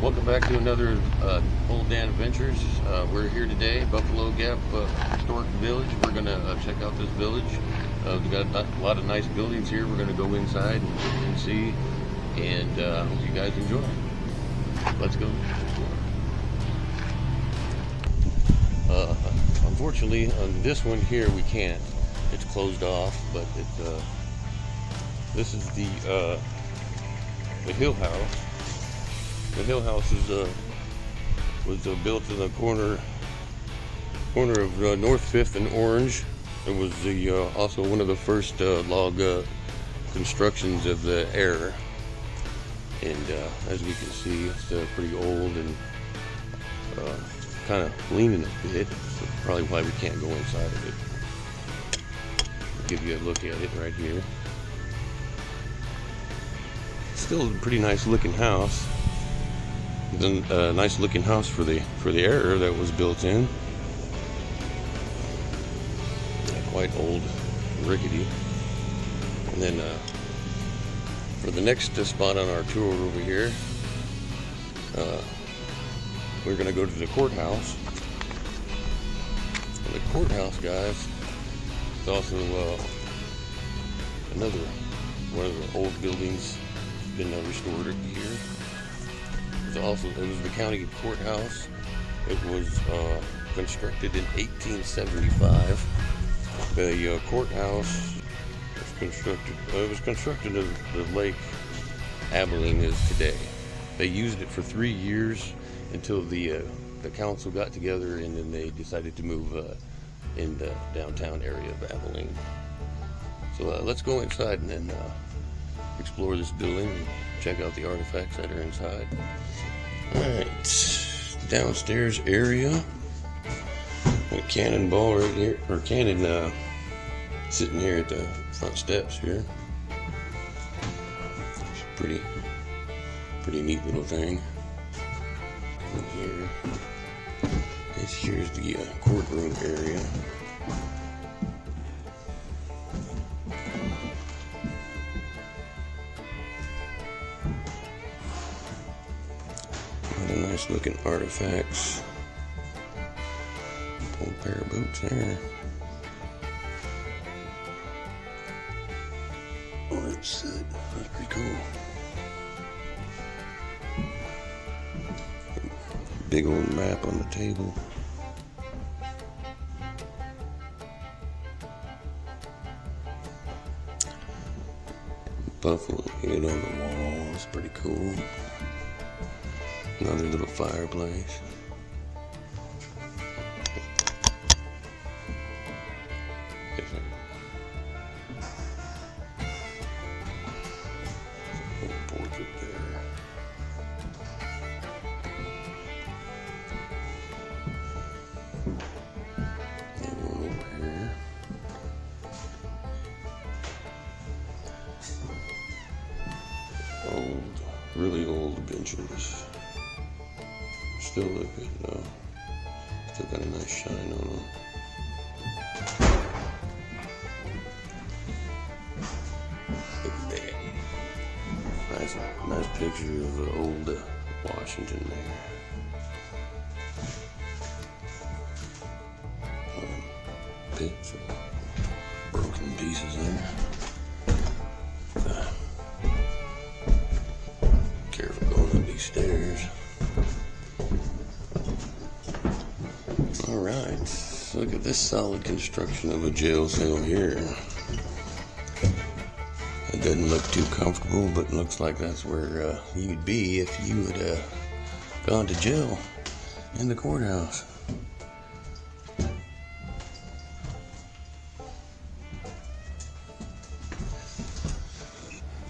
Welcome back to another OLDanadventures. We're here today, Buffalo Gap Historic Village. We're going to check out this village. We've got a lot of nice buildings here. We're going to go inside and see, and hope you guys enjoy. Let's go. Unfortunately, on this one here, we can't. It's closed off, but this is the Hill House. The Hill House is was built in the corner of North 5th and Orange. It was also one of the first log constructions of the era. And as we can see, it's pretty old and kind of leaning a bit. So probably why we can't go inside of it. I'll give you a look at it right here. Still a pretty nice looking house. A nice looking house for the era that was built in. Quite old, rickety. And then for the next spot on our tour over here, we're going to go to the courthouse. And the courthouse, guys, is also another one of the old buildings. Been restored here. It was the county courthouse. It was constructed in 1875. The courthouse was constructed in the lake Abilene is today. They used it for 3 years until the council got together, and then they decided to move in the downtown area of Abilene. So let's go inside and then explore this building and check out the artifacts that are inside. Alright, downstairs area. A cannonball right here, or cannon sitting here at the front steps here. Pretty neat little thing. And here's the courtroom area. Nice looking artifacts. Old pair of boots there. Oh, that's pretty cool. Big old map on the table. Buffalo head on the wall. It's pretty cool. Another little fireplace. Old portrait there. And one over here. Old, really old benches. Still look good though. Still got a nice shine on them. Look at that. Nice picture of old Washington there. Bits of broken pieces there. Careful going up these stairs. Alright, look at this solid construction of a jail cell here. It doesn't look too comfortable, but it looks like that's where you'd be if you had gone to jail in the courthouse.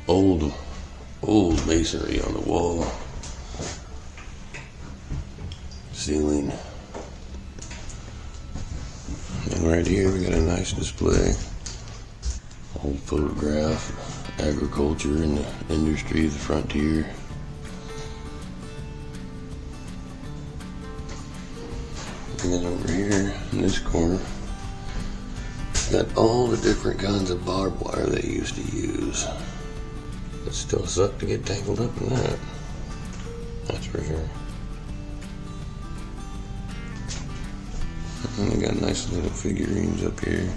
Old masonry on the wall. Ceiling. And right here we got a nice display. Old photograph of agriculture and the industry of the frontier. And then over here in this corner, got all the different kinds of barbed wire they used to use. It still sucked to get tangled up in that. That's for sure. And they got nice little figurines up here.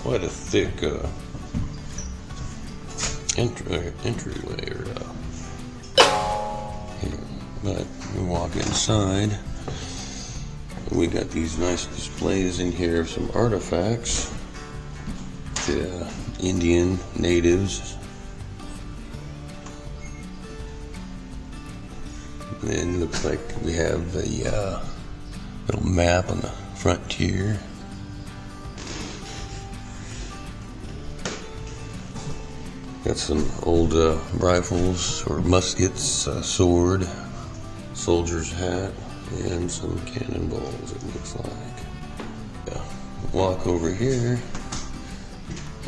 Quite a thick entryway. But we walk inside. We got these nice displays in here of some artifacts. The Indian natives. And it looks like we have a little map on the frontier. Got some old rifles or muskets, sword, soldier's hat, and some cannonballs, it looks like. Yeah. Walk over here,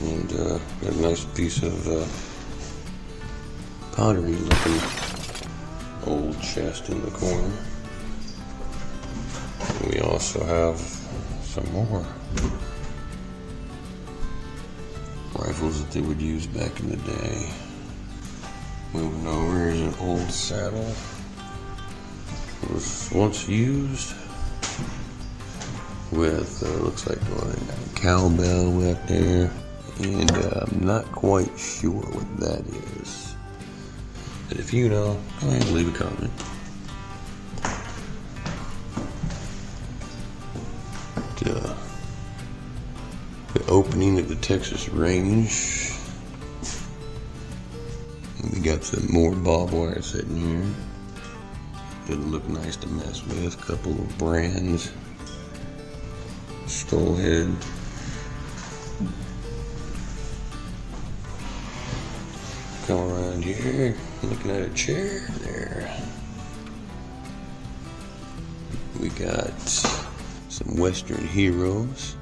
and got a nice piece of pottery looking old chest in the corner. And we also have some more rifles that they would use back in the day. Moving over, here's an old saddle. It was once used with, looks like a cowbell back there. And I'm not quite sure what that is. But if you know, go ahead and leave a comment. The opening of the Texas Range. And we got some more barbed wire sitting here. Doesn't look nice to mess with. Couple of brands. Skull head. Come around here, looking at a chair there. We got some Western heroes.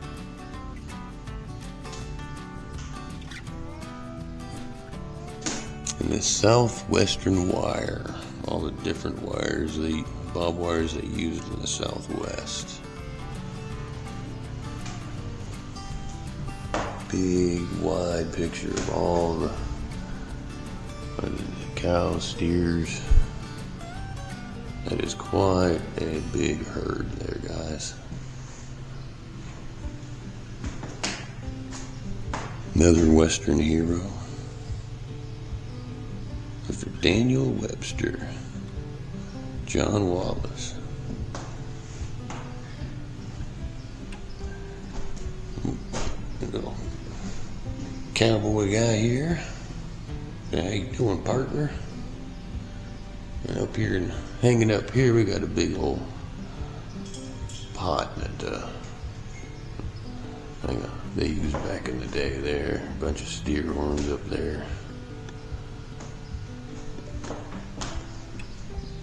And the Southwestern wire. All the different wires, the barbed wires they used in the Southwest. Big, wide picture of all the cows, steers. That is quite a big herd there, guys. Another Western hero. Mr. Daniel Webster. John Wallace. Little cowboy guy here. How you doing, partner? And up here and hanging up here, we got a big old pot that they used back in the day there. A bunch of steer horns up there.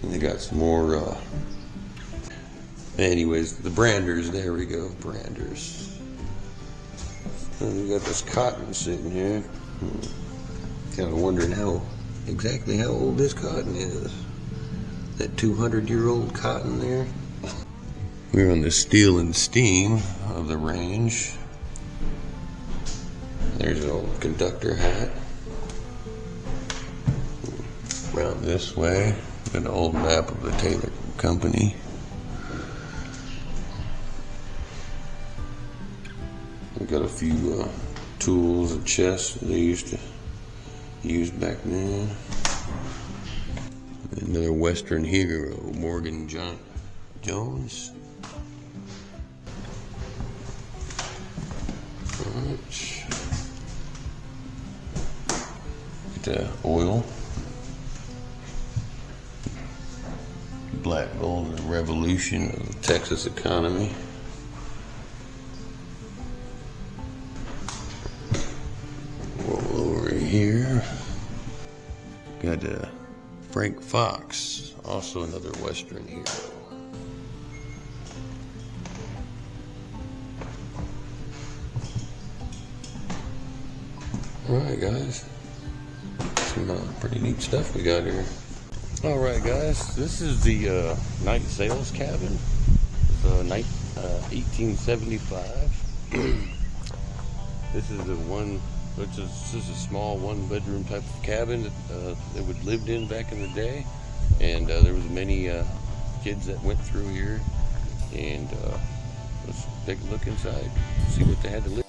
And they got some more, anyways, the branders, there we go, branders. And we got this cotton sitting here. Kind of wondering exactly how old this cotton is. That 200-year-old cotton there. We're on the Steel and Steam of the range. There's an old conductor hat. Around this way, got an old map of the Taylor Company. We got a few tools and chests that they used to use back then. Another Western hero, Morgan Jones. Get oil. Black gold and revolution of the Texas economy. Over here, got Frank Fox, also another Western hero. Alright guys, some pretty neat stuff we got here. Alright guys, this is the night sales cabin. It's 1875. This is the one This is a small one-bedroom type of cabin that they would lived in back in the day, and there was many kids that went through here. And let's take a look inside, see what they had to live.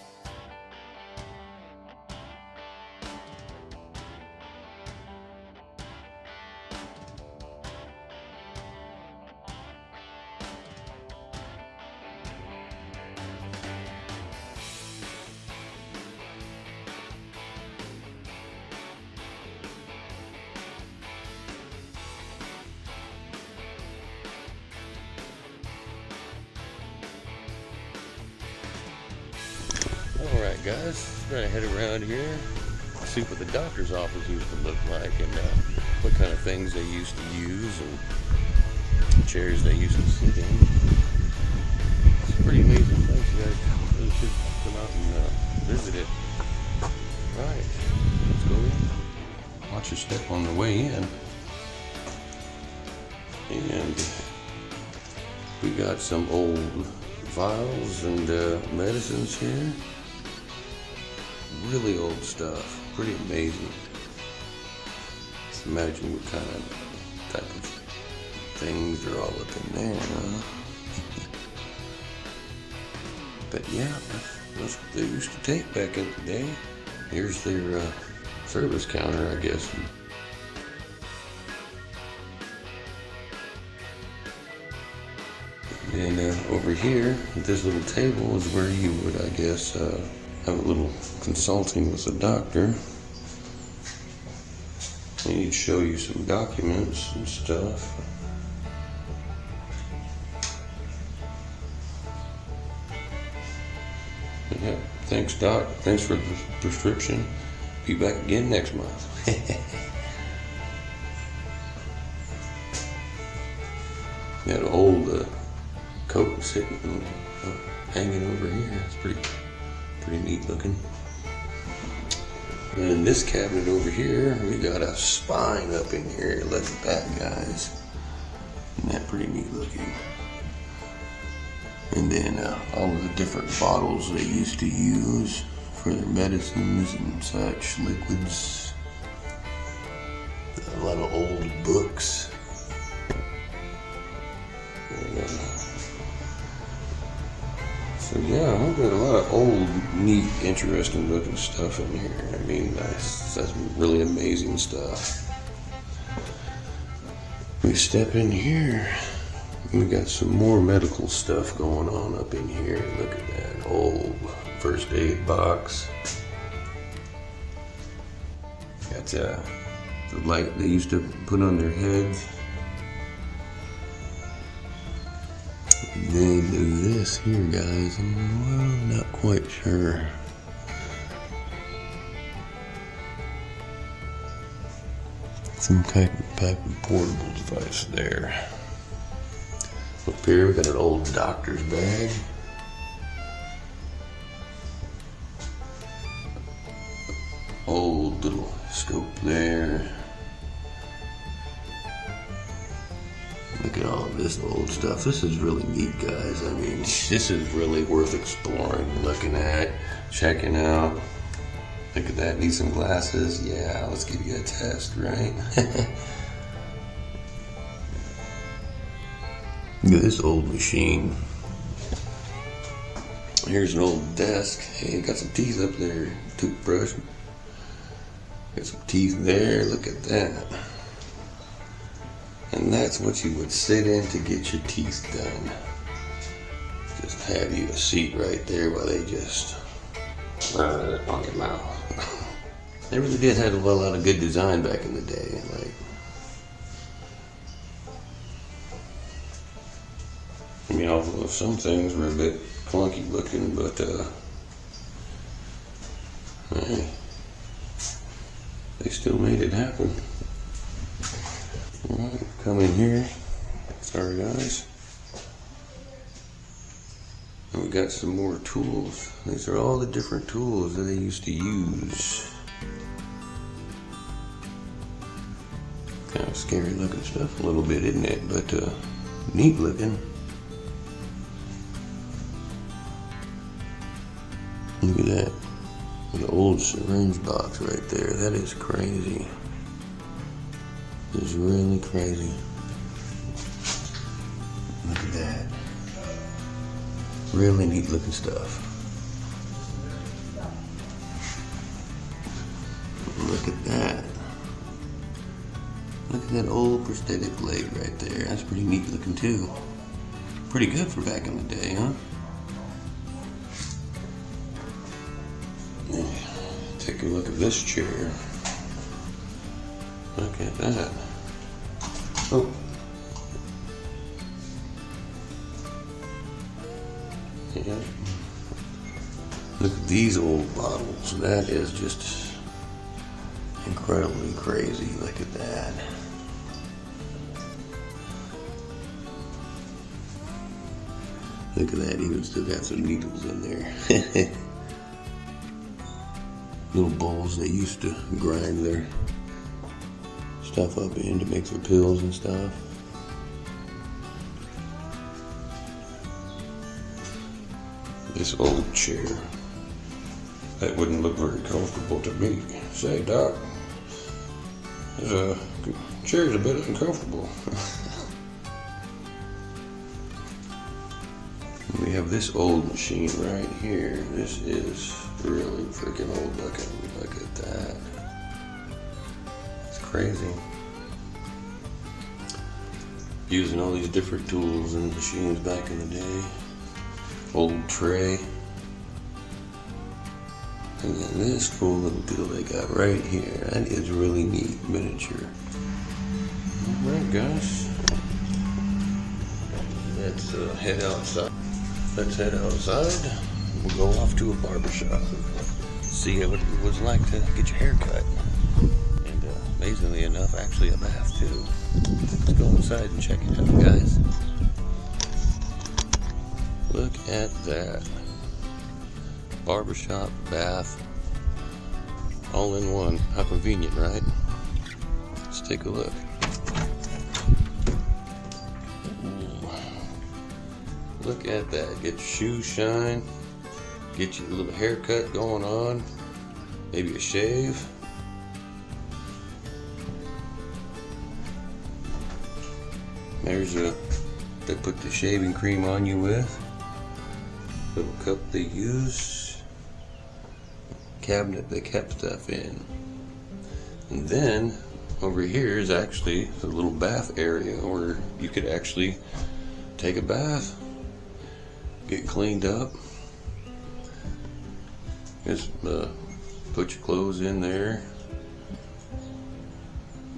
Alright guys, we're gonna head around here, see what the doctor's office used to look like, and what kind of things they used to use, and chairs they used to sit in. It's a pretty amazing place, you guys really should come out and visit it. Alright, let's go in. Watch your step on the way in. And we got some old vials and medicines here. Really old stuff, pretty amazing. Just imagine what kind of type of things are all up in there, huh? But yeah, that's what they used to take back in the day. Here's their service counter, I guess. And over here, at this little table, is where you would, I guess, have a little consulting with the doctor. And he'd show you some documents and stuff. Yeah, thanks doc, thanks for the prescription. Be back again next month. That old coat sitting, hanging over here. It's pretty neat looking. And in this cabinet over here, we got a spine up in here. Look at that, guys. Isn't that pretty neat looking? And then all of the different bottles they used to use for their medicines and such, liquids. A lot of old books. So yeah, I've got a lot of old, neat, interesting looking stuff in here. I mean, that's really amazing stuff. We step in here, we got some more medical stuff going on up in here. Look at that old first aid box. Got the light they used to put on their heads. Then there's this here, guys. I'm not quite sure. Some type of portable device there. Up here we got an old doctor's bag. Old little scope there. Look at all of this old stuff. This is really neat, guys. I mean, this is really worth exploring, looking at, checking out. Look at that. Need some glasses? Yeah, let's give you a test, right? Look at this old machine. Here's an old desk. Hey, got some teeth up there. Toothbrush. Got some teeth there. Look at that. And that's what you would sit in to get your teeth done. Just have you a seat right there while they just run it on your mouth. They really did have a lot of good design back in the day. Like, I mean, although some things were a bit clunky looking, but hey, they still made it happen. Alright, come in here. Sorry guys. And we got some more tools. These are all the different tools that they used to use. Kind of scary looking stuff a little bit, isn't it? But neat looking. Look at that. An old syringe box right there. That is crazy. It's really crazy. Look at that. Really neat looking stuff. Look at that. Look at that old prosthetic leg right there. That's pretty neat looking too. Pretty good for back in the day, huh? Take a look at this chair. Look at that. Oh. Yeah. Look at these old bottles. That is just incredibly crazy. Look at that. Look at that. Even still got some needles in there. Little bowls they used to grind their stuff up in to make their pills and stuff. This old chair, that wouldn't look very comfortable to me. Say, Doc, this chair's a bit uncomfortable. We have this old machine right here. This is really freaking old looking. Look at that. It's crazy. Using all these different tools and machines back in the day. Old tray. And then this cool little deal they got right here. That is really neat. Miniature. Alright guys. Let's head outside. Let's head outside. We'll go off to a barbershop. See what it was like to get your hair cut. And amazingly enough, actually a bath too. Let's go inside and check it out, guys. Look at that. Barbershop, bath, all in one. How convenient, right? Let's take a look. Ooh. Look at that. Get your shoes shine. Get your little haircut going on. Maybe a shave. There's they put the shaving cream on you with. Little cup they use. Cabinet they kept stuff in. And then over here is actually the little bath area where you could actually take a bath, get cleaned up. Just put your clothes in there,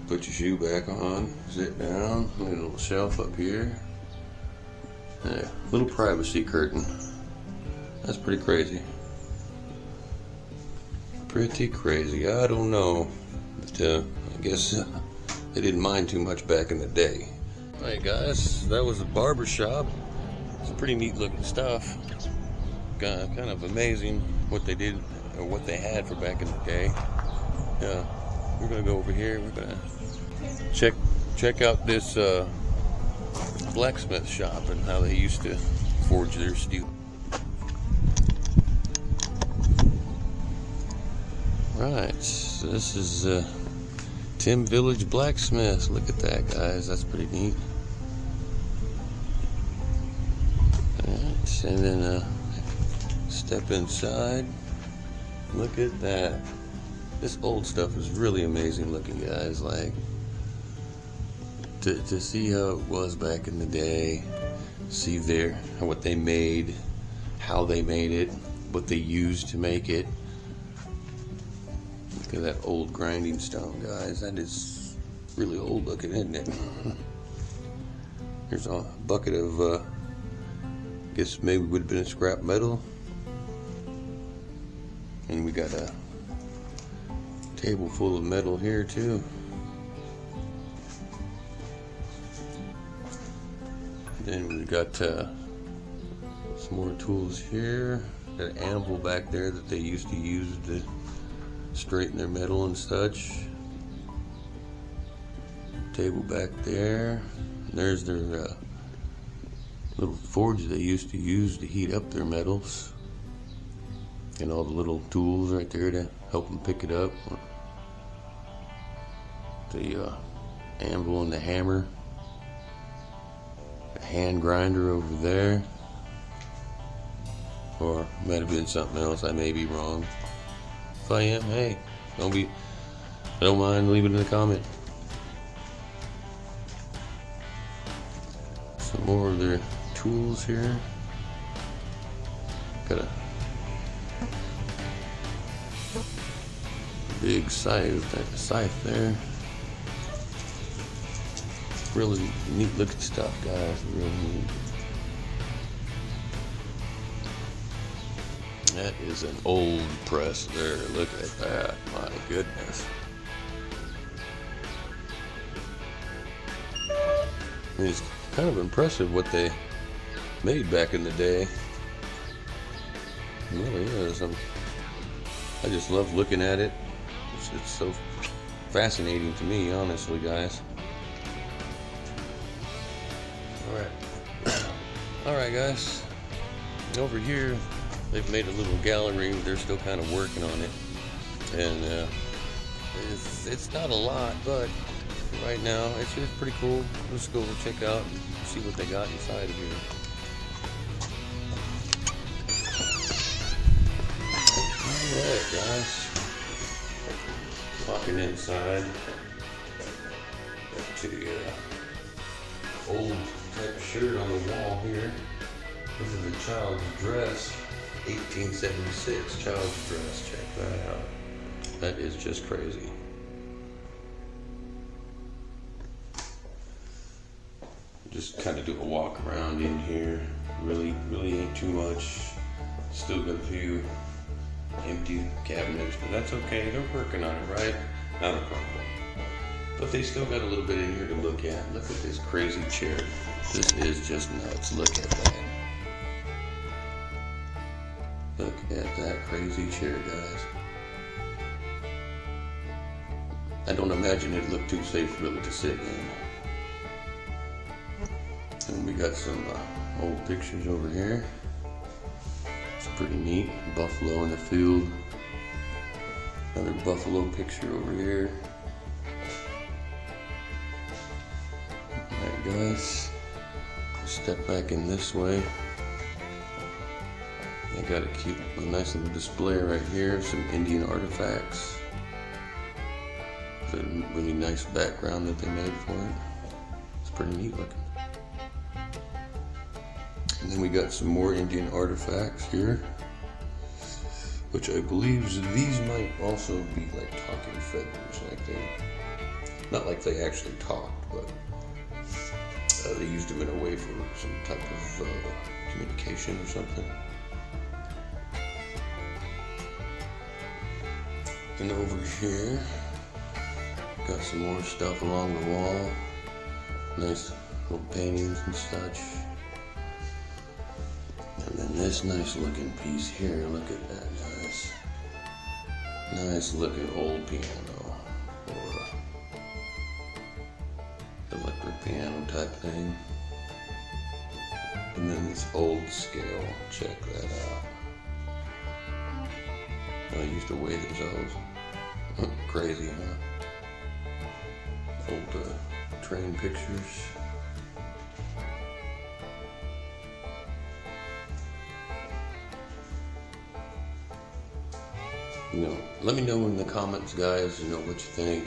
put your shoe back on, sit down, a little shelf up here, little privacy curtain. That's pretty crazy. Pretty crazy. I don't know, but I guess they didn't mind too much back in the day. Alright guys, that was the barber shop. It's pretty neat looking stuff. Kind of amazing what they did or what they had for back in the day. Yeah, we're gonna go over here. We're gonna check out this blacksmith shop and how they used to forge their steel. Right, so this is Tim Village Blacksmith. Look at that, guys. That's pretty neat. Alright, and then step inside. Look at that. This old stuff is really amazing looking, guys. Like to see how it was back in the day, see what they made, how they made it, what they used to make it. Look at that old grinding stone, guys. That is really old looking, isn't it? Here's a bucket of I guess maybe would have been a scrap metal. And we got a table full of metal here too. Then we got some more tools here. Got an anvil back there that they used to use to straighten their metal and such. Table back there. And there's their little forge they used to use to heat up their metals. And all the little tools right there to help them pick it up. The anvil and the hammer. A hand grinder over there. Or might have been something else. I may be wrong. If I am, hey, don't mind leaving it in the comment. Some more of their tools here. Got a big scythe there. Really neat looking stuff, guys. Really neat. That is an old press there. Look at that. My goodness. I mean, it's kind of impressive what they made back in the day. It really is. I just love looking at it. It's so fascinating to me, honestly, guys. Alright guys, over here they've made a little gallery. They're still kind of working on it, and it's not a lot, but right now it's pretty cool. Let's go check out and see what they got inside of here. Alright guys, walking inside to the old type shirt on the wall here. This is a child's dress, 1876 child's dress. Check that out. That is just crazy. Just kind of do a walk around in here. Really ain't too much. Still got a few empty cabinets, but that's okay. They're working on it, right? Not a problem. But they still got a little bit in here to look at. Look at this crazy chair. This is just nuts. Look at that. Look at that crazy chair, guys. I don't imagine it'd look too safe really to sit in. And we got some old pictures over here. It's pretty neat. Buffalo in the field. Another buffalo picture over here. Alright guys, step back in this way. I got a nice little display right here, some Indian artifacts. It's a really nice background that they made for it. It's pretty neat looking. And then we got some more Indian artifacts here, which I believe these might also be like talking feathers, not like they actually talked, but they used them in a way for some type of communication or something. And over here, got some more stuff along the wall. Nice little paintings and such. And then this nice looking piece here, look at that, guys. Nice looking old piano, or electric piano type thing. And then this old scale, check that out. I used to weigh themselves. Crazy, huh? Old train pictures. Let me know in the comments, guys, what you think.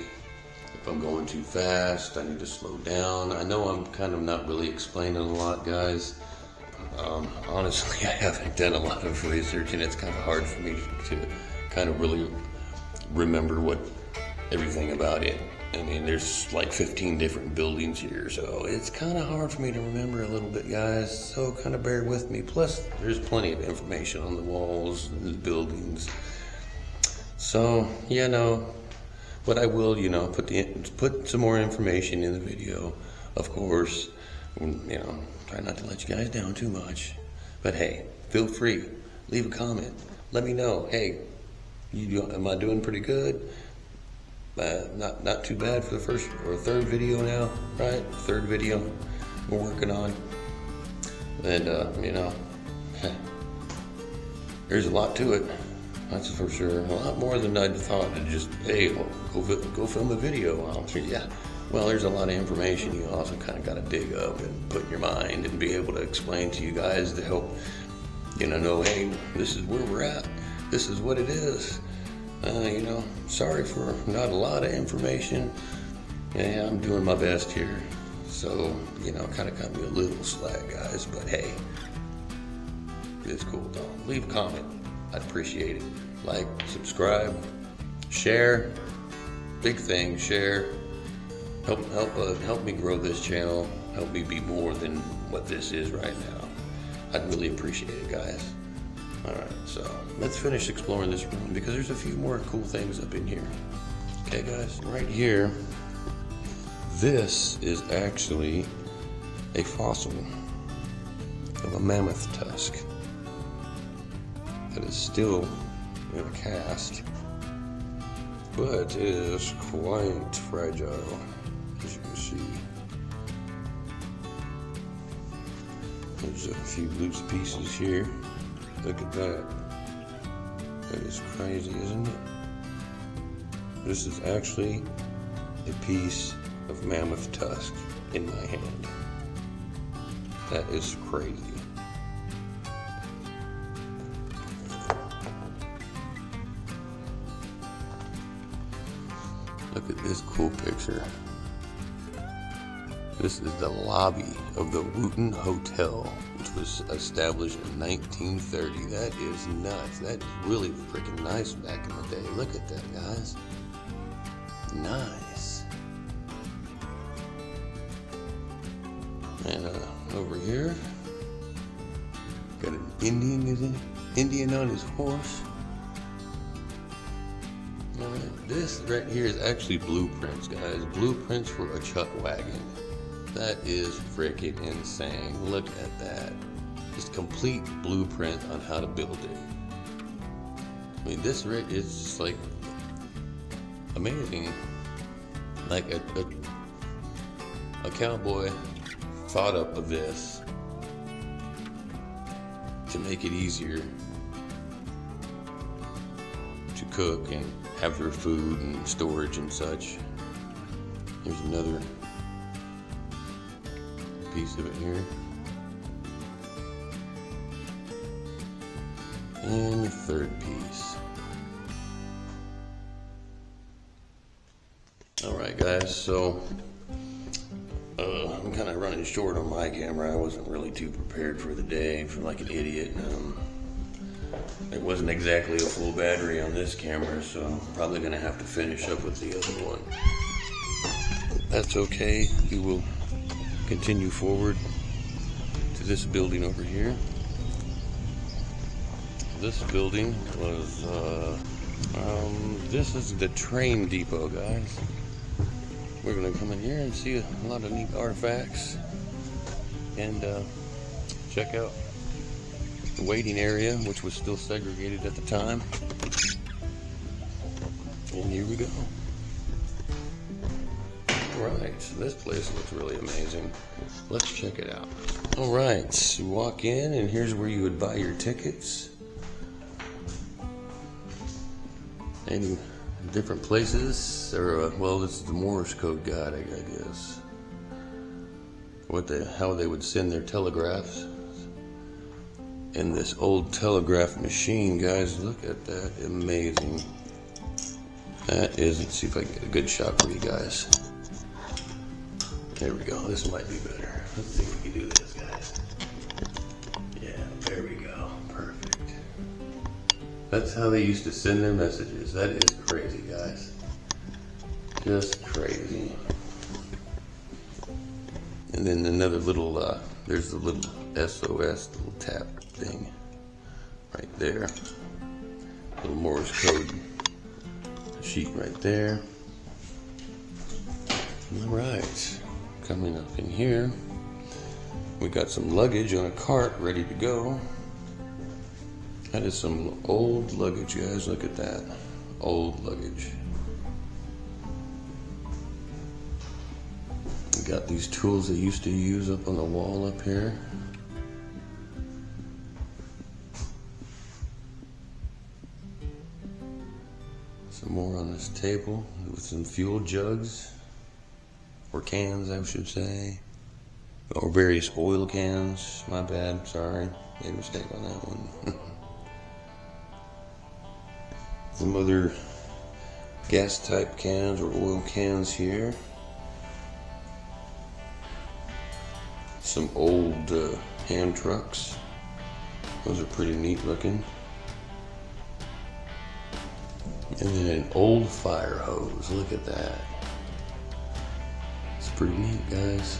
If I'm going too fast, I need to slow down. I know I'm kind of not really explaining a lot, guys. Honestly, I haven't done a lot of research, and it's kind of hard for me to kind of really remember everything about it. I mean, there's like 15 different buildings here, so it's kind of hard for me to remember a little bit, guys. So kind of bear with me. Plus, there's plenty of information on the walls and the buildings. So, but I will, put some more information in the video, of course. Try not to let you guys down too much. But hey, feel free, leave a comment. Let me know, hey, am I doing pretty good? Not too bad for the first or third video now, right? Third video we're working on. And, there's a lot to it. That's for sure. A lot more than I thought. To just, hey, well, go film a video. Yeah. Well, there's a lot of information you also kind of got to dig up and put in your mind and be able to explain to you guys to help, know, hey, this is where we're at. This is what it is. Sorry for not a lot of information. Yeah, I'm doing my best here. So, kind of cut me a little slack, guys. But hey, it's cool, though. Leave a comment. I'd appreciate it. Like, subscribe, share. Big thing, share. Help me grow this channel. Help me be more than what this is right now. I'd really appreciate it, guys. All right, so let's finish exploring this room because there's a few more cool things up in here. Okay, guys, right here, this is actually a fossil of a mammoth tusk that is still in a cast, but it is quite fragile, as you can see. There's a few loose pieces here. Look at that. That is crazy, isn't it? This is actually a piece of mammoth tusk in my hand. That is crazy. Look at this cool picture. This is the lobby of the Wooten Hotel, which was established in 1930. That is nuts. That is really freaking nice back in the day. Look at that, guys. Nice. And over here, got an Indian on his horse. All right, this right here is actually blueprints, guys. Blueprints for a chuck wagon. That is freaking insane. Look at that. Just complete blueprint on how to build it. I mean, this rig is just like amazing. Like a cowboy thought up of this to make it easier to cook and have their food and storage and such. Here's another piece of it here. And the third piece. Alright guys, so I'm kind of running short on my camera. I wasn't really too prepared for the day. I feel like an idiot. It wasn't exactly a full battery on this camera, so I'm probably going to have to finish up with the other one. That's okay. We will continue forward to this building over here. This building was, this is the train depot, guys. We're going to come in here and see a lot of neat artifacts and check out the waiting area, which was still segregated at the time. And here we go. Alright, so this place looks really amazing. Let's check it out. Alright, so walk in and here's where you would buy your tickets. Any different places, or well, this is the Morse code guide, I guess. How they would send their telegraphs. And this old telegraph machine, guys, look at that, amazing. That is, let's see if I can get a good shot for you guys. There we go, this might be better. Let's see if we can do this, guys. Yeah, there we go, perfect. That's how they used to send their messages. That is crazy, guys. Just crazy. And then another little, there's the little SOS, little tap thing right there. Little Morse code sheet right there. Alright, coming up in here, we got some luggage on a cart ready to go. That is some old luggage, guys. Look at that. Old luggage. We got these tools they used to use up on the wall up here. This table with some fuel jugs, or cans I should say, or various oil cans. My bad, sorry, made a mistake on that one. Some other gas type cans or oil cans here. Some old hand trucks. Those are pretty neat looking. And then an old fire hose. Look at that. It's pretty neat, guys.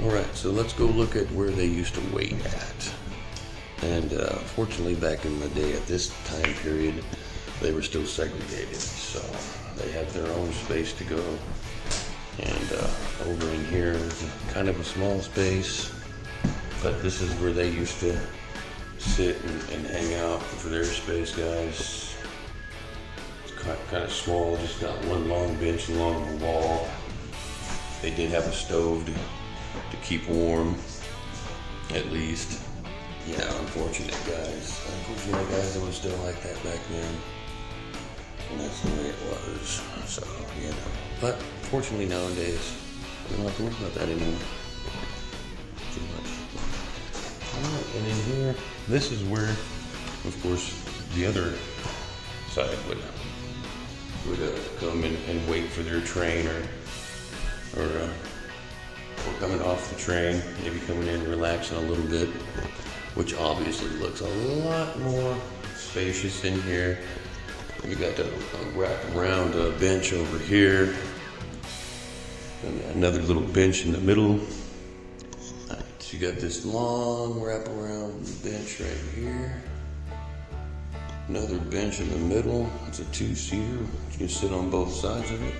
Alright, so let's go look at where they used to wait at. And fortunately, back in the day at this time period, they were still segregated. So they had their own space to go. And over in here is kind of a small space. But this is where they used to sit and hang out for their space, guys. It's kind of small, just got one long bench along the wall. They did have a stove to keep warm, at least. Yeah, unfortunate guys. Unfortunate guys, it was still like that back then. And that's the way it was. So, you know. But fortunately nowadays, we don't have to worry about that anymore. Too much. Alright, and in here, this is where, of course, the other side would come and wait for their train, or coming off the train, maybe coming in and relaxing a little bit, which obviously looks a lot more spacious in here. You got the wrap around bench over here, and another little bench in the middle. You got this long wraparound bench right here. Another bench in the middle. It's a two-seater. You can sit on both sides of it.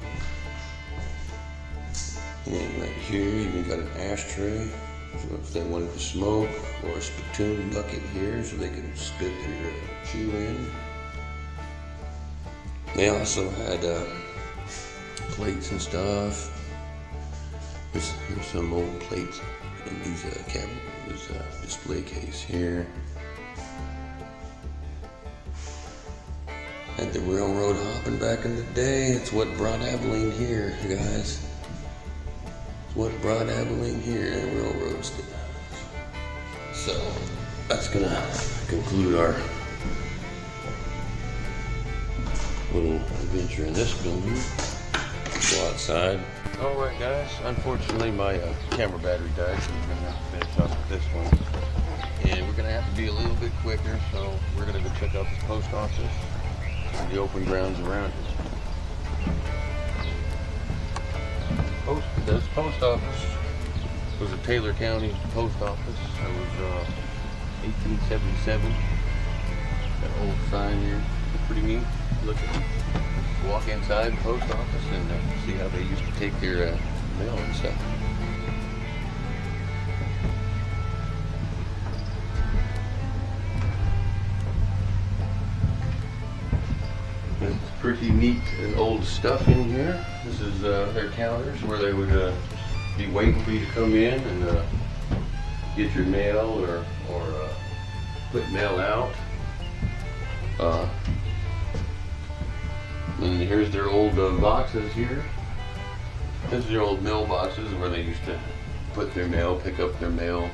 And then right here, you even got an ashtray. So if they wanted to smoke, or a spittoon bucket here, so they could spit their chew in. They also had plates and stuff. Here's some old plates. And these this display case here. Had the railroad hopping back in the day. It's what brought Abilene here, guys. It's what brought Abilene here, and railroads did. So that's gonna conclude our little adventure in this building. Go outside. Alright guys, unfortunately my camera battery died, so we're going to have to finish up with this one. And we're going to have to be a little bit quicker, so we're going to go check out this post office and the open grounds around it. This post office was a Taylor County post office. It was 1877. That old sign here, pretty neat looking. Walk inside the post office and see how they used to take their mail and stuff. It's pretty neat and old stuff in here. This is their counters where they would be waiting for you to come in and get your mail or put mail out. And here's their old boxes here. This is their old mailboxes where they used to put their mail, pick up their mail.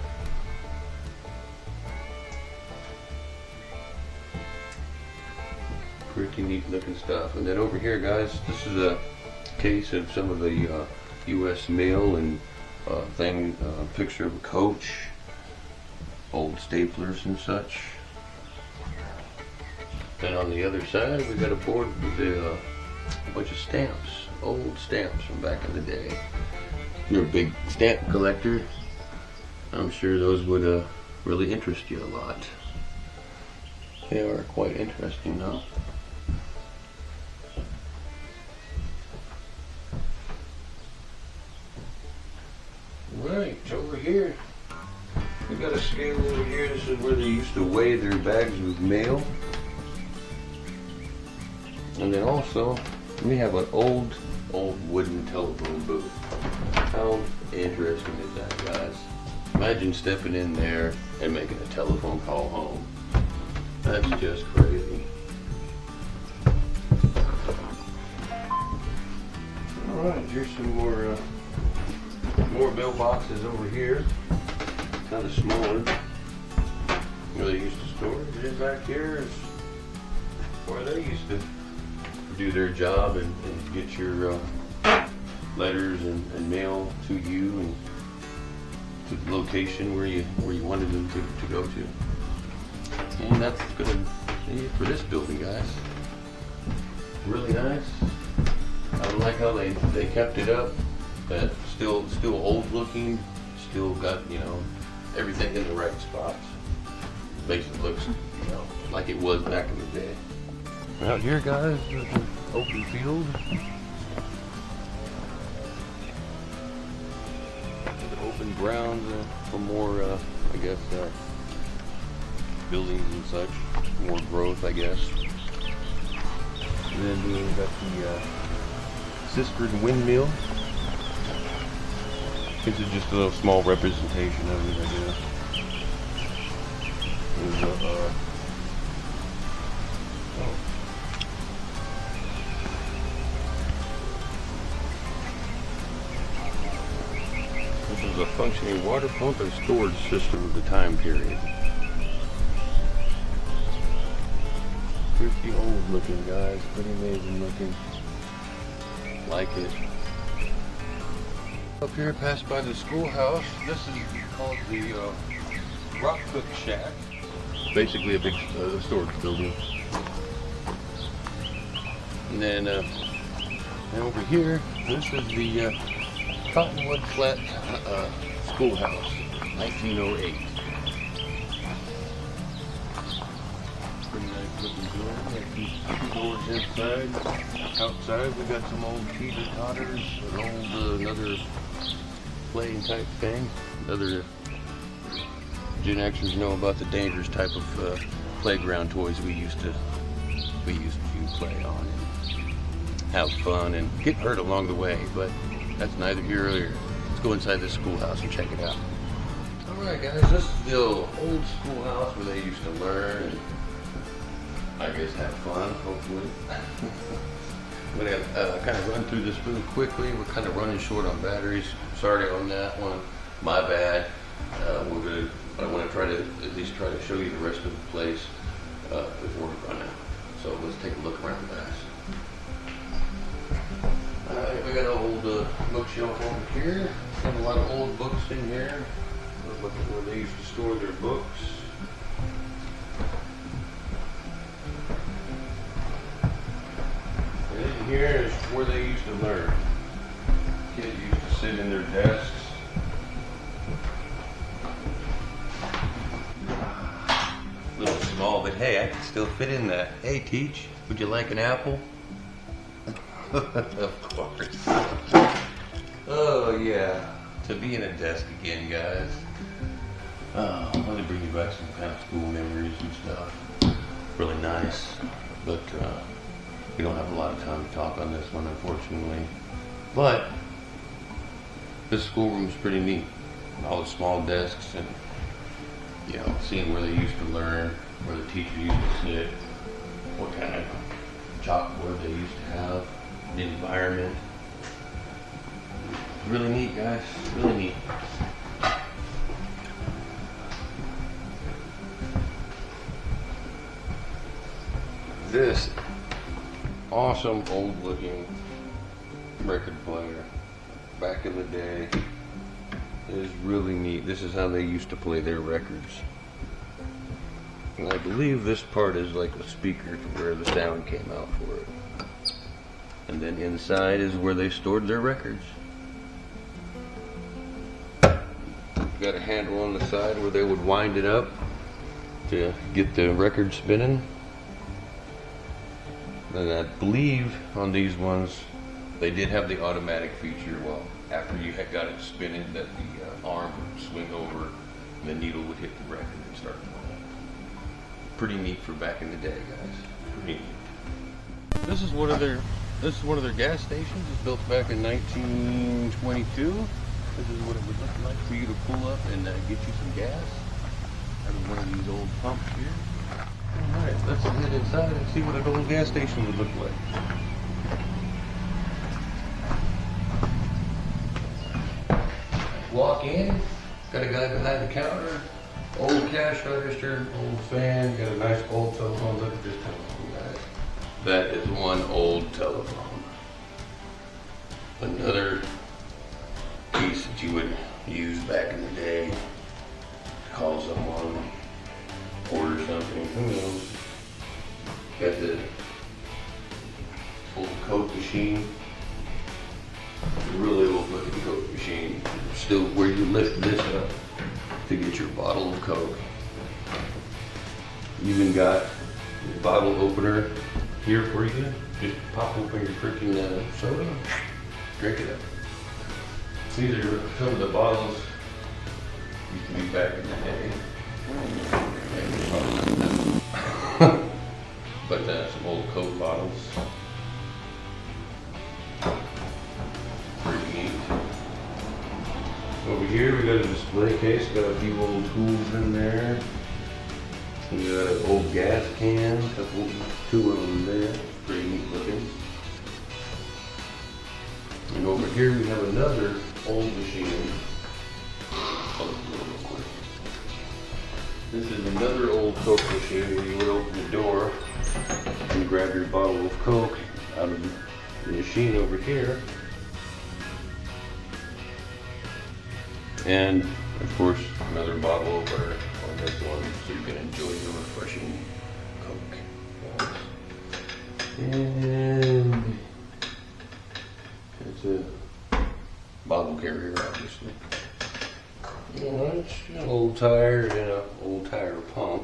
Pretty neat looking stuff. And then over here, guys, this is a case of some of the U.S. mail and picture of a coach, old staplers and such. Then on the other side, we got a board with a bunch of stamps, old stamps from back in the day. If you're a big stamp collector, I'm sure those would really interest you a lot. They are quite interesting, though. Right, over here, we got a scale over here. This is where they used to weigh their bags with mail. And then also, we have an old wooden telephone booth. How interesting is that, guys? Imagine stepping in there and making a telephone call home. That's just crazy. Alright, here's some more mailboxes over here. Kind of smaller. Where they used to store it. And back here is where they used to do their job and get your letters and mail to you and to the location where you wanted them to go to. And that's gonna be it for this building, guys. Really nice. I like how they kept it up. Still old looking. Still got, you know, everything in the right spots. Makes it look, you know, like it was back in the day. Out here, guys, there's an open field. Open grounds for more, I guess, buildings and such. More growth, I guess. And then we got the cistern windmill. This is just a little small representation of it, I guess. There's This is a functioning water pump and storage system of the time period. Pretty old looking, guys. Pretty amazing looking. Like it. Up here, past by the schoolhouse. This is called the Rock Cook Shack. Basically a big storage building. And then over here, this is the Cottonwood Flat Schoolhouse, 1908. Pretty nice looking door. Got two doors inside. Outside, we got some old teeter-totters, an old another playing type thing. Other Gen Xers know about the dangerous type of playground toys we used to play on and have fun and get hurt along the way, but that's neither here nor there. Let's go inside this schoolhouse and check it out. Alright guys, this is the old schoolhouse where they used to learn and I guess have fun, hopefully. I'm going to kind of run through this really quickly. We're kind of running short on batteries. Sorry on that one. My bad. I want to try to at least try to show you the rest of the place before we run out. So let's take a look around, guys. We got an old bookshelf over here. Got a lot of old books in here. Look at where they used to store their books. And in here is where they used to learn. Kids used to sit in their desks. A little small, but hey, I can still fit in that. Hey, Teach, would you like an apple? Of course. Oh yeah, to be in a desk again, guys. I want to bring you back some kind of school memories and stuff. Really nice, but we don't have a lot of time to talk on this one, unfortunately. But this schoolroom is pretty neat. All the small desks and, you know, seeing where they used to learn, where the teacher used to sit, what kind of chalkboard they used to have. The environment. Really neat, guys. Really neat. This awesome old looking record player back in the day is really neat. This is how they used to play their records. And I believe this part is like a speaker to where the sound came out for it. And then inside is where they stored their records. Got a handle on the side where they would wind it up to get the record spinning. And I believe on these ones, they did have the automatic feature. Well, after you had got it spinning, that the arm would swing over and the needle would hit the record and start playing. Pretty neat for back in the day, guys. Pretty neat. This is one of their gas stations. It's built back in 1922. This is what it would look like for you to pull up and get you some gas out of one of these old pumps here. Alright, let's head inside and see what an old gas station would look like. walk in, got a guy behind the counter, old cash register, old fan, got a nice old telephone. Look at this telephone, guys. That is one old telephone. Another piece that you would use back in the day to call someone, order something, who knows. Got the old Coke machine. A really old looking Coke machine. Still where you lift this up to get your bottle of Coke. Even got a bottle opener here for you. Just pop open your freaking soda, drink it up. These are some of the bottles used to be back in the day. But some old Coke bottles. Pretty neat. Over here we got a display case, got a few old tools in there. We got an old gas can, two of them there, pretty neat looking. And over here we have another old machine. Real quick. This is another old Coke machine where you would open the door and grab your bottle of Coke out of the machine over here. And of course another bottle opener on this one so you can enjoy your refreshing Coke. And it's a bottle carrier, obviously. It's an old tire and an old tire pump.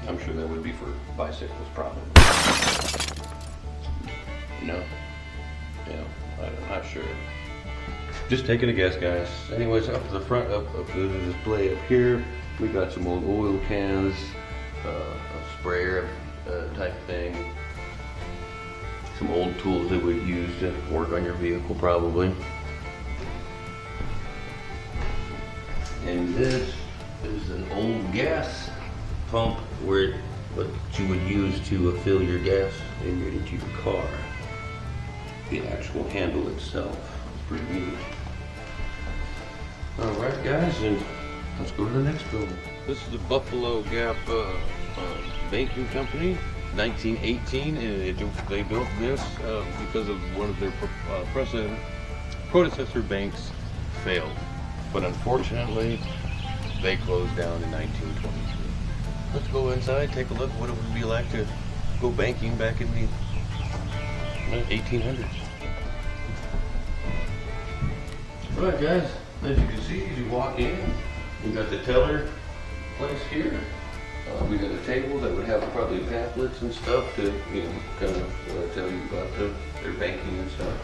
I'm sure that would be for bicycles, probably. No? Yeah, I'm not sure. Just taking a guess, guys. Anyways, up to the front, up to the display up here, we got some old oil cans, a sprayer type thing. Some old tools that we'd use to work on your vehicle, probably. And this is an old gas pump what you would use to fill your gas into your car. The actual handle itself is pretty neat. Alright guys, and let's go to the next building. This is the Buffalo Gap Banking Company, 1918, and they built this because of one of their predecessor banks failed. But unfortunately, they closed down in 1923. Let's go inside, take a look at what it would be like to go banking back in the 1800s. Alright guys, as you can see, as you walk in, we got the teller place here. We got a table that would have probably pamphlets and stuff to, kind of tell you about their banking and stuff.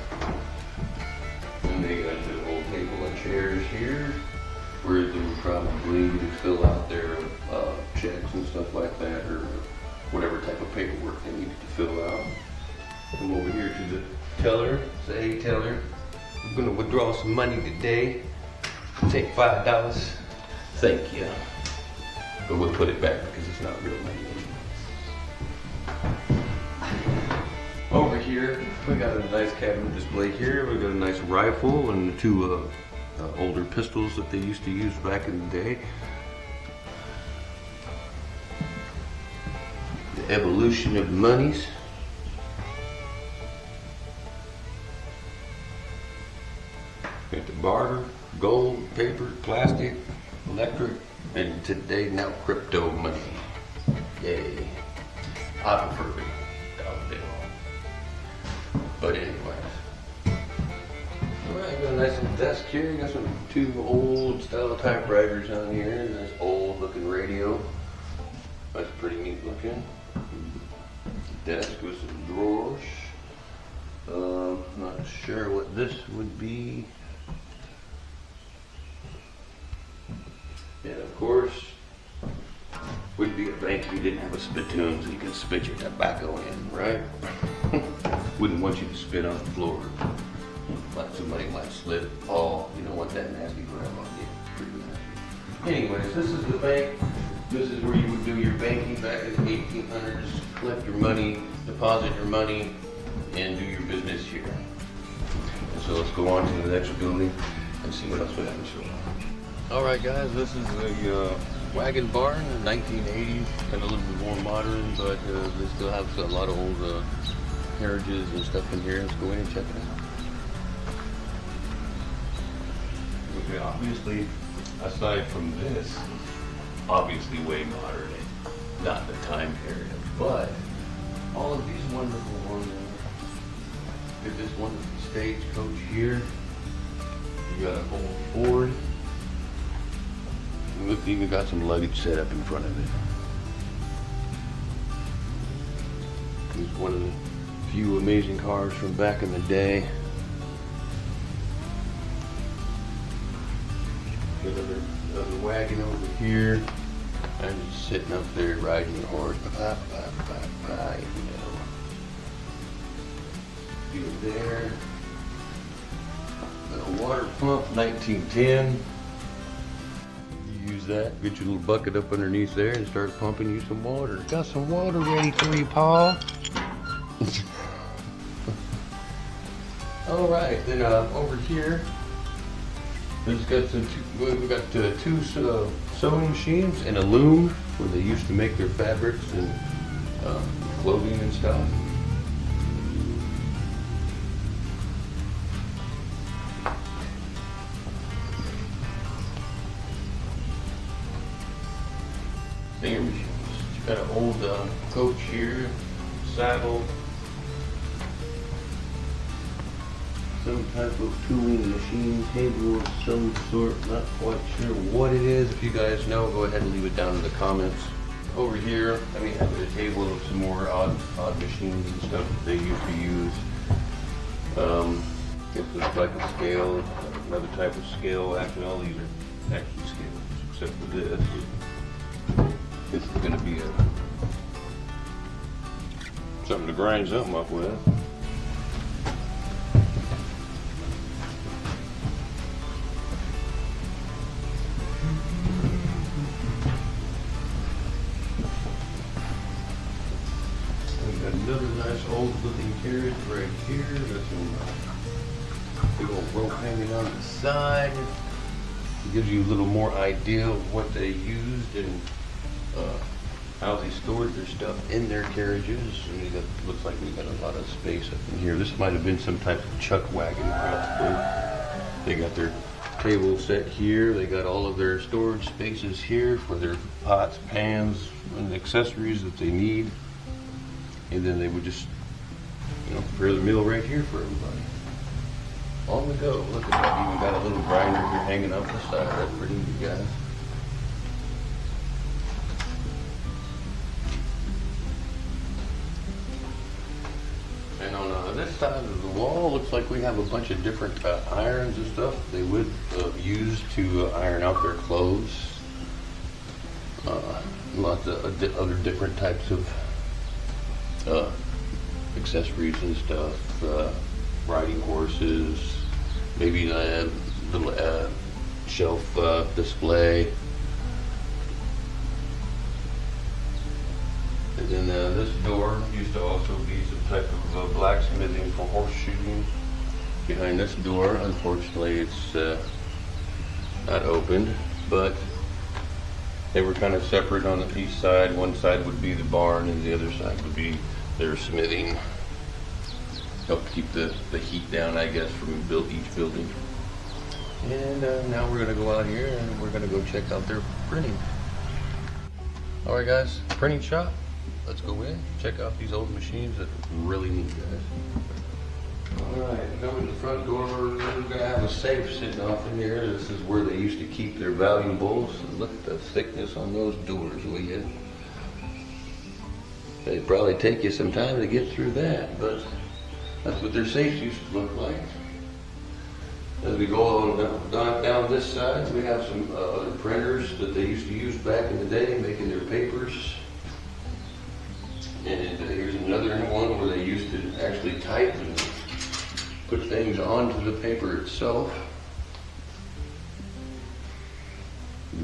And they got the old table and chairs here, where they would probably fill out their checks and stuff like that, or whatever type of paperwork they needed to fill out. Come over here to the teller. Say, hey teller, I'm gonna withdraw some money today. Take $5. Thank you. But we'll put it back because it's not real money anymore. Over here, we got a nice cabinet display here. We got a nice rifle and two older pistols that they used to use back in the day. The evolution of monies. Got the barter, gold, paper, plastic, electric, and today now crypto money. Yay. I prefer dollar bill. But anyways. Alright, got a nice little desk here. Got some two old style typewriters on here. Nice old looking radio. That's pretty neat looking. Desk with some drawers. Not sure what this would be. And of course, wouldn't be a bank if you didn't have a spittoon so you can spit your tobacco in, right? Wouldn't want you to spit on the floor. Like somebody might slip. Oh, you don't want that nasty grab on you. Pretty nasty. Anyways, this is the bank. This is where you would do your banking back in the 1800s. Collect your money, deposit your money, and do your business here. So let's go on to the next building. and see what else we have in store. All right, guys, this is a wagon barn, 1980s, kind of a little bit more modern, but they still have a lot of old carriages and stuff in here. Let's go in and check it out. Okay, obviously, aside from this, obviously way modern and not the time period. But all of these wonderful ones, get this wonderful stagecoach here. You got an old Ford. Look, you even got some luggage set up in front of it. It's one of the few amazing cars from back in the day. Got another wagon over here. I'm just sitting up there riding the horse. You know. There. Got a water pump, 1910. Use that, get your little bucket up underneath there and start pumping you some water. Got some water ready for you, Paul. All right, then over here, we've got two sewing machines and a loom where they used to make their fabrics and clothing and stuff. Finger machines. You've got an old coach here, saddle, some type of tooling machine, table of some sort, not quite sure what it is. If you guys know, go ahead and leave it down in the comments. Over here, I mean, I have a table of some more odd machines and stuff that they used to use. This looks like a scale, another type of scale. Actually, all these are actually scales, except for this. This is going to be something to grind something up with. We've got another nice old looking carriage right here. Got some big old rope hanging on the side. It gives you a little more idea of what they used and how they stored their stuff in their carriages. I mean, it looks like we got a lot of space up in here. This might have been some type of chuck wagon, probably. They got their table set here. They got all of their storage spaces here for their pots, pans, and accessories that they need. And then they would just, prepare the meal right here for everybody. On the go. Look at that. Even got a little grinder here hanging off the side. That's pretty neat, guys. And on this side of the wall, looks like we have a bunch of different irons and stuff they would use to iron out their clothes. Lots of other different types of accessories and stuff. Riding horses, maybe a little shelf display. And then this door used to also be some type of blacksmithing for horse shooting. Behind this door, unfortunately, it's not opened, but they were kind of separate on the east side. One side would be the barn and the other side would be their smithing. Help keep the heat down, I guess, from each building. And now we're gonna go out here and we're gonna go check out their printing. All right, guys, printing shop. Let's go in, check out these old machines that are really neat, guys. All right, coming to the front door, we're gonna have a safe sitting off in here. This is where they used to keep their valuables. Look at the thickness on those doors, will you? It'd probably take you some time to get through that, but that's what their safes used to look like. As we go down this side, we have some other printers that they used to use back in the day, making their papers. And here's another one where they used to actually type and put things onto the paper itself.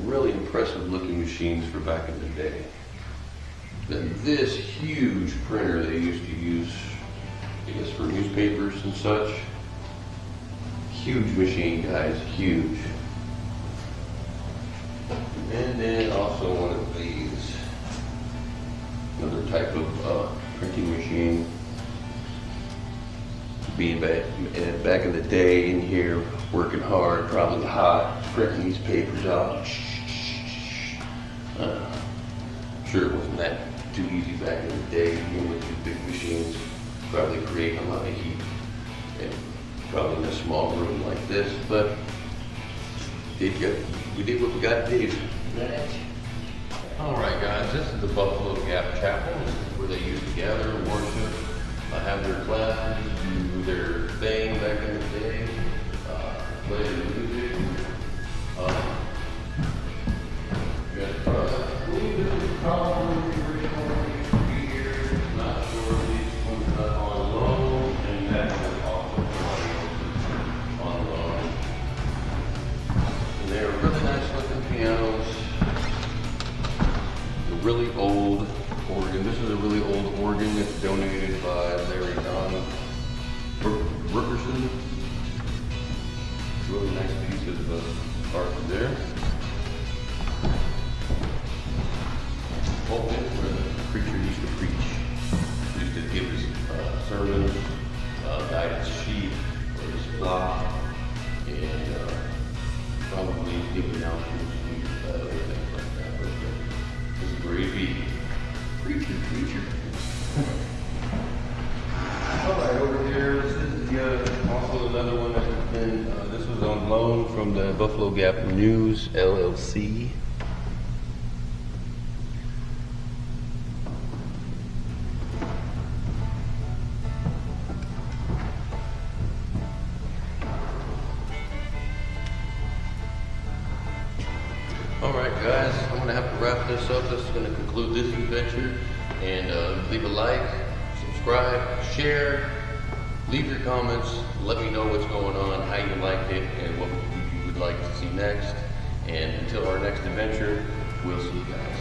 Really impressive looking machines for back in the day. Then this huge printer they used to use, I guess, for newspapers and such. Huge machine, guys, huge. And then also one of these, another type of printing machine. Being back in the day in here, working hard, probably hot, printing these papers out. Sure, it wasn't that too easy back in the day, even with these big machines, probably creating a lot of heat, and probably in a small room like this, but we did what we got to do. All right, guys, this is the Buffalo Gap Chapel. This is where they used to gather, worship, have their classes, do their thing back in the day, play the music. Probably originally here, not sure if these ones are on loan, and that was also on loan. And they're really nice looking pianos. A really old organ. This is a really old organ that's donated by Larry Don Rookerson. Really nice piece of art there. Pulpit where the preacher used to preach. He used to give his sermons, guide his sheep or his flock, and probably give announcements and other things like that. But this is where he'd be. Preacher. Alright, over here, this is also another one that has been, this was on loan from the Buffalo Gap News, LLC. Alright guys, I'm going to have to wrap this up. This is going to conclude this adventure. And leave a like, subscribe, share, leave your comments, let me know what's going on, how you liked it, and what you would like to see next. And until our next adventure, we'll see you guys.